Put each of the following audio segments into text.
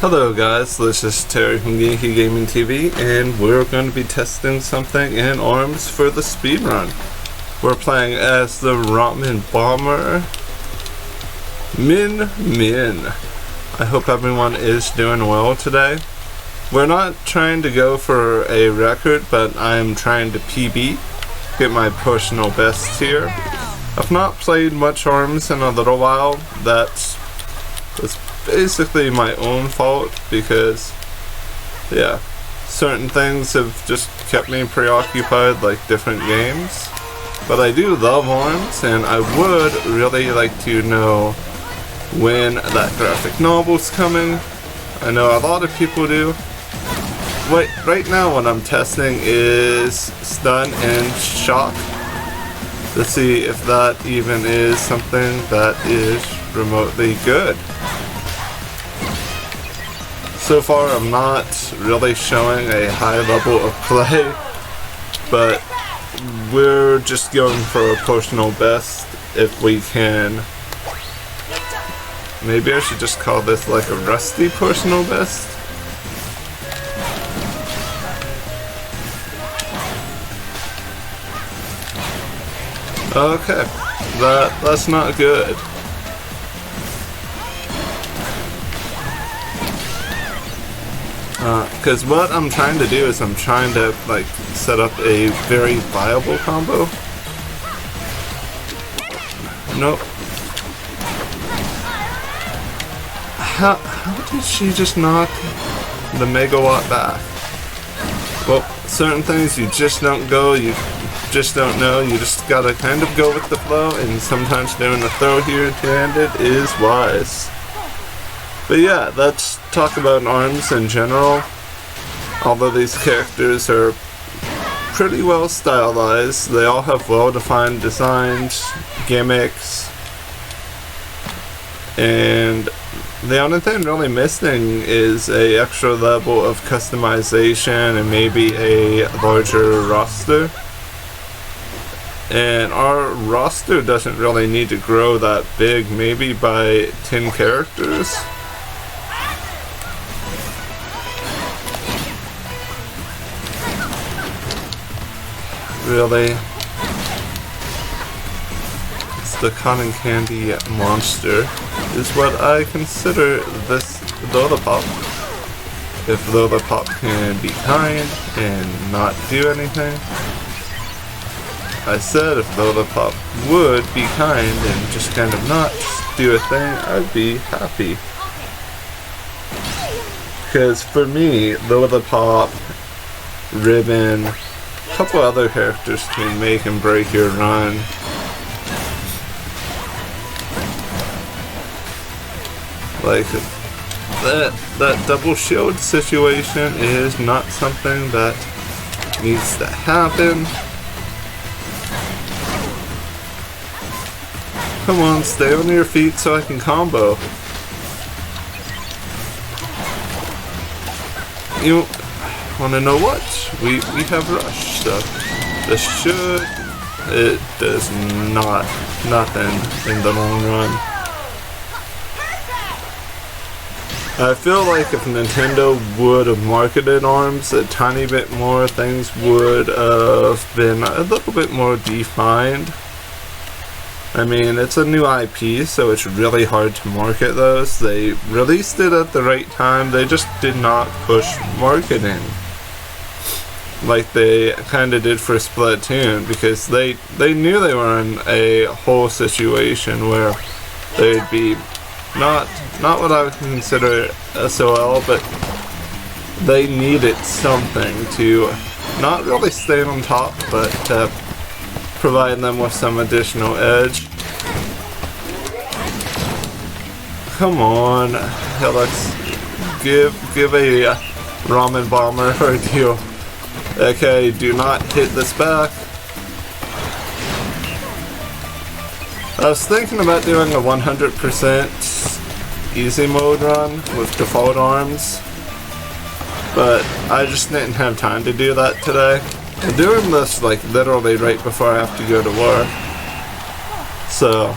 Hello guys, this is Terry from Genkigamingtv, and we're going to be testing something in ARMS for the speedrun. We're playing as the Ramen Bomber Min. I hope everyone is doing well today. We're not trying to go for a record, but I'm trying to PB, get my personal best here. I've not played much ARMS in a little while. That's basically my own fault because, yeah, certain things have just kept me preoccupied, like different games. But I do love ARMS, and I would really like to know when that graphic novel's coming. I know a lot of people do. Right now what I'm testing is Stun and Shock to see if that even is something that is remotely good. So far I'm not really showing a high level of play, but we're just going for a personal best if we can. Maybe I should just call this like a rusty personal best. Okay, that's not good. Because what I'm trying to do is I'm trying to like set up a very viable combo. Nope. How did she just knock the megawatt back? Well, certain things you just don't go, you just don't know, you just gotta kind of go with the flow, and sometimes doing a throw here to end it is wise. But yeah, let's talk about ARMS in general. Although these characters are pretty well stylized, they all have well-defined designs, gimmicks, and the only thing really missing is a extra level of customization and maybe a larger roster. And our roster doesn't really need to grow that big, maybe by 10 characters. Really? It's the cotton candy monster is what I consider this Lollipop. If Lollipop can be kind and not do anything. I said if Lollipop would be kind and just kind of not do a thing, I'd be happy. Because for me, Lollipop, Ribbon, a couple other characters can make and break your run. Like, that double shield situation is not something that needs to happen. Come on, stay on your feet so I can combo. You wanna know what? We have rush, so this it does not, nothing in the long run. I feel like if Nintendo would have marketed ARMS a tiny bit more, things would have been a little bit more defined. I mean, it's a new IP, so it's really hard to market those. They released it at the right time, they just did not push marketing like they kind of did for Splatoon, because they knew they were in a whole situation where they'd be not what I would consider SOL, but they needed something to not really stay on top, but provide them with some additional edge. Come on, yeah, let's give a Ramen Bomber her deal. Okay, do not hit this back. I was thinking about doing a 100% easy mode run with default ARMS, but I just didn't have time to do that today. I'm doing this like literally right before I have to go to work. So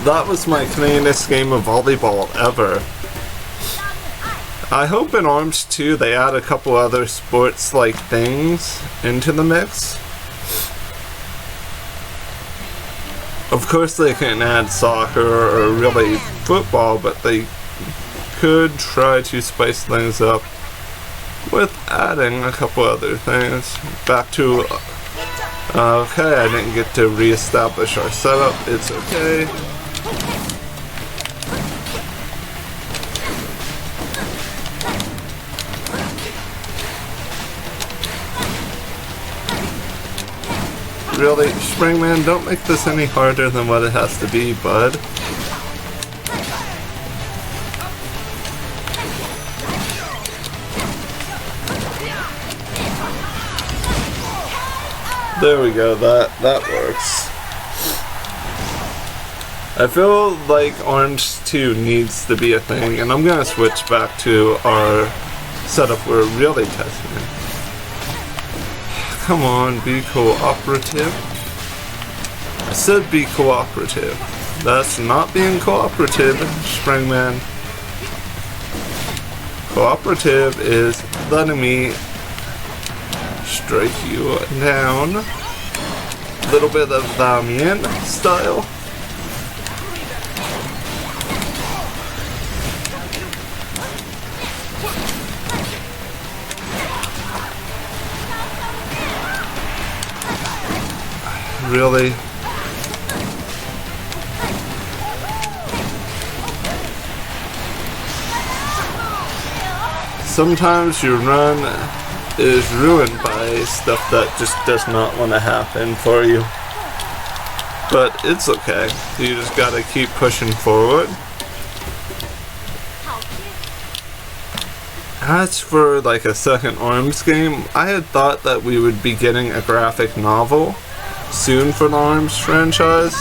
that was my cleanest game of volleyball ever. I hope in ARMS 2 they add a couple other sports-like things into the mix. Of course they can't add soccer or really football, but they could try to spice things up with adding a couple other things. Back to... okay, I didn't get to re-establish our setup. It's okay. Really, Springman, don't make this any harder than what it has to be, bud. There we go, that works. I feel like ARMS 2 needs to be a thing, and I'm gonna switch back to our setup we're really testing it. Come on, be cooperative. I said be cooperative. That's not being cooperative, Springman. Cooperative is letting me strike you down. A little bit of Damien style. Really? Sometimes your run is ruined by stuff that just does not want to happen for you. But it's okay. You just gotta keep pushing forward. As for like a second ARMS game, I had thought that we would be getting a graphic novel soon for the ARMS franchise.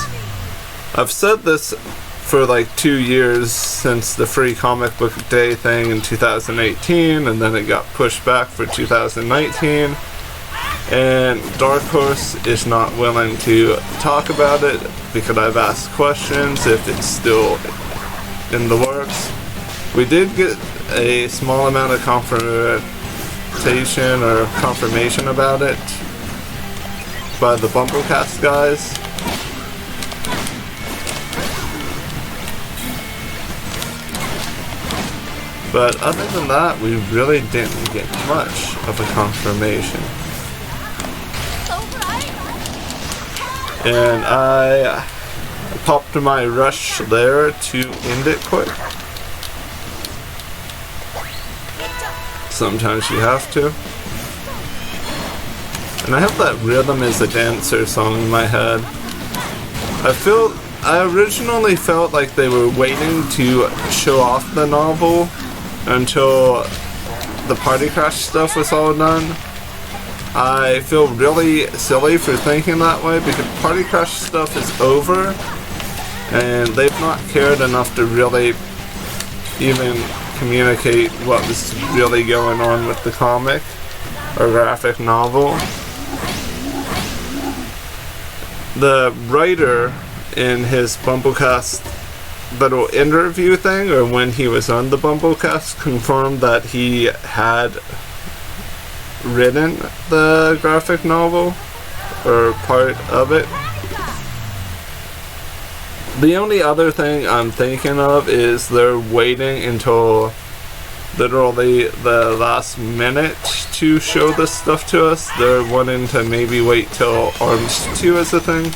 I've said this for like 2 years since the free comic book day thing in 2018, and then it got pushed back for 2019, and Dark Horse is not willing to talk about it because I've asked questions if it's still in the works. We did get a small amount of confirmation about it by the Bumblecast guys. But other than that, we really didn't get much of a confirmation. And I popped my rush there to end it quick. Sometimes you have to. And I have that Rhythm is a Dancer song in my head. I originally felt like they were waiting to show off the novel until the Party Crash stuff was all done. I feel really silly for thinking that way because Party Crash stuff is over and they've not cared enough to really even communicate what was really going on with the comic or graphic novel. The writer in his Bumblecast little interview thing, or when he was on the Bumblecast, confirmed that he had written the graphic novel or part of it. The only other thing I'm thinking of is they're waiting until literally the last minute to show this stuff to us. They're wanting to maybe wait till ARMS 2 is a thing.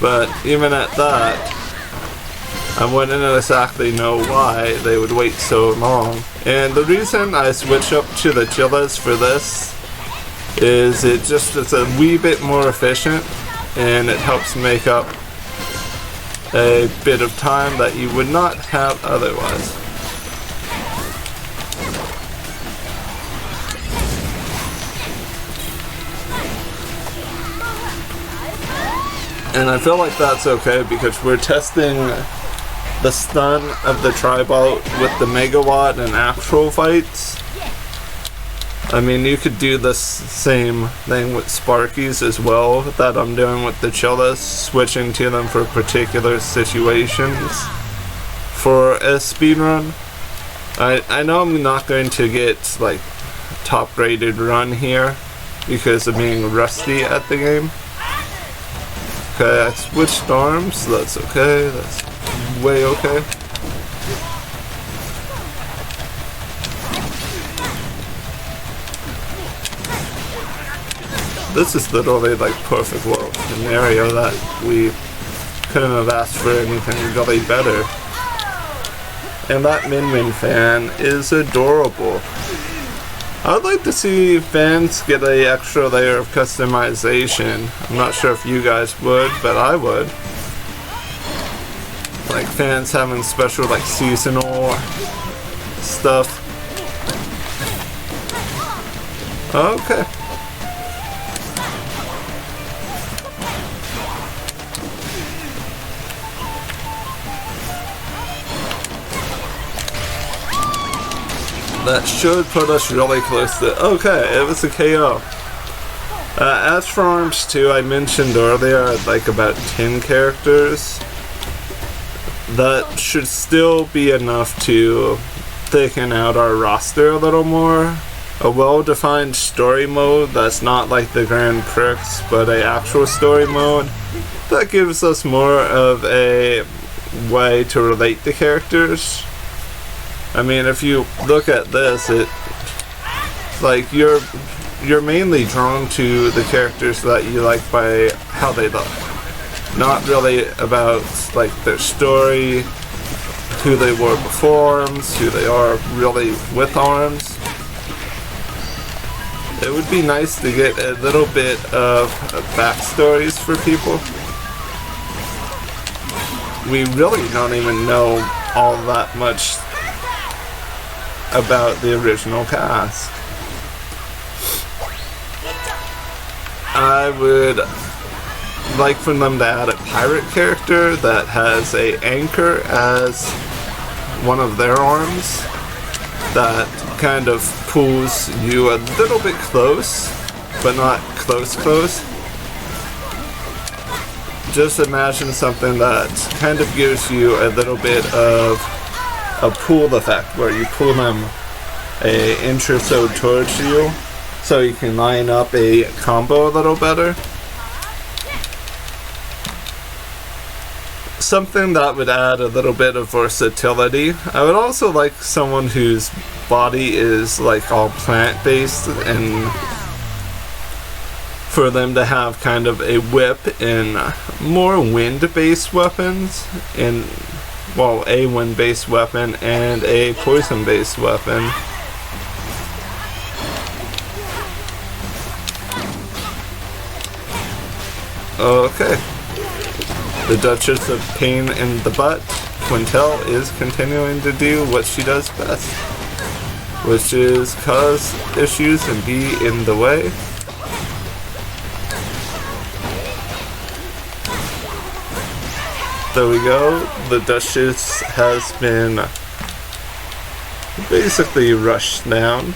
But even at that, I wouldn't exactly know why they would wait so long. And the reason I switch up to the Chillas for this is it's a wee bit more efficient and it helps make up a bit of time that you would not have otherwise. And I feel like that's okay because we're testing the stun of the Tribal with the Megawatt and actual fights. I mean, you could do this same thing with Sparkies as well that I'm doing with the Chillas, switching to them for particular situations for a speedrun. I know I'm not going to get like top rated run here because of being rusty at the game. Okay, I switched arms, that's okay, that's way okay. This is literally like perfect world scenario that we couldn't have asked for anything really better. And that Min Min fan is adorable. I would like to see fans get an extra layer of customization. I'm not sure if you guys would, but I would. Like fans having special like seasonal stuff. Okay. That should put us really close to... Okay, it was a KO. As for Arms 2, I mentioned earlier I'd like about 10 characters. That should still be enough to thicken out our roster a little more. A well-defined story mode that's not like the Grand Prix, but an actual story mode that gives us more of a way to relate to characters. I mean, if you look at this, it like you're mainly drawn to the characters that you like by how they look, not really about like their story, who they were before Arms, who they are really with Arms. It would be nice to get a little bit of backstories for people. We really don't even know all that much about the original cast. I would like for them to add a pirate character that has a anchor as one of their arms that kind of pulls you a little bit close, but not close. Just imagine something that kind of gives you a little bit of a pull effect where you pull them an inch or so towards you so you can line up a combo a little better. Something that would add a little bit of versatility. I would also like someone whose body is like all plant-based, and for them to have kind of a whip and more wind-based weapons, and well, a wind-based weapon and a poison-based weapon. Okay. The Duchess of Pain in the Butt, Quintel, is continuing to do what she does best, which is cause issues and be in the way. There we go. The Duchess has been basically rushed down.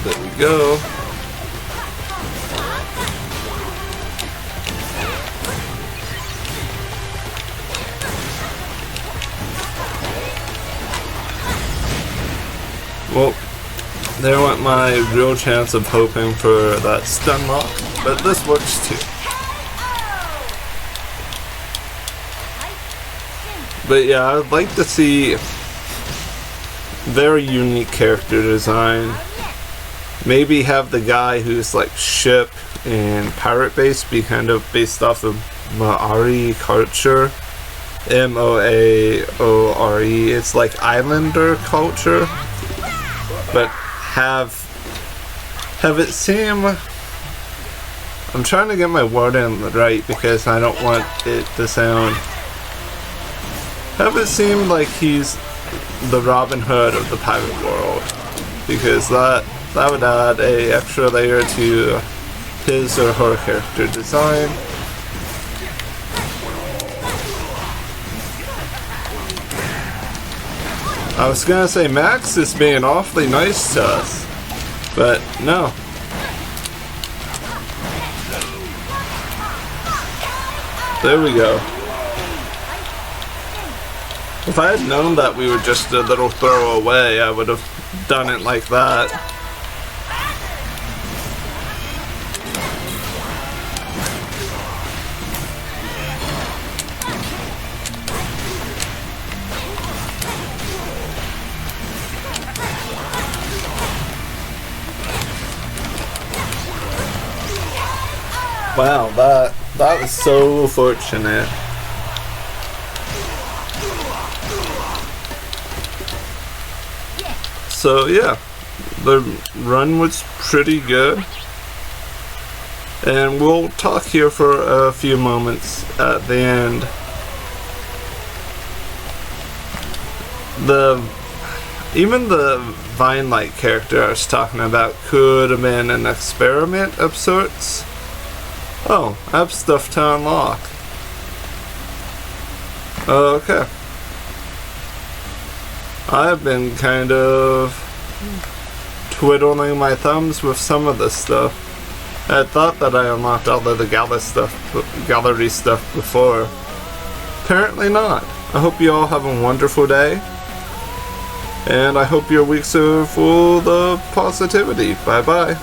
There we go. Well, there went my real chance of hoping for that stun lock, but this works too. But yeah, I'd like to see very unique character design. Maybe have the guy who's like ship and pirate base be kind of based off of Maori culture. M-O-A-O-R-E. It's like islander culture. But have it seem... I'm trying to get my word in right because I don't want it to sound... Have it seem like he's the Robin Hood of the pirate world. Because that would add a extra layer to his or her character design. I was gonna say Max is being awfully nice to us, but no. There we go. If I had known that we were just a little throwaway, I would have done it like that. Wow, that was so fortunate. So yeah, the run was pretty good. And we'll talk here for a few moments at the end. Even the Vine-like character I was talking about could have been an experiment of sorts. Oh, I have stuff to unlock. Okay. I've been kind of twiddling my thumbs with some of this stuff. I had thought that I unlocked all of the gallery stuff before. Apparently not. I hope you all have a wonderful day. And I hope your weeks are full of positivity. Bye bye.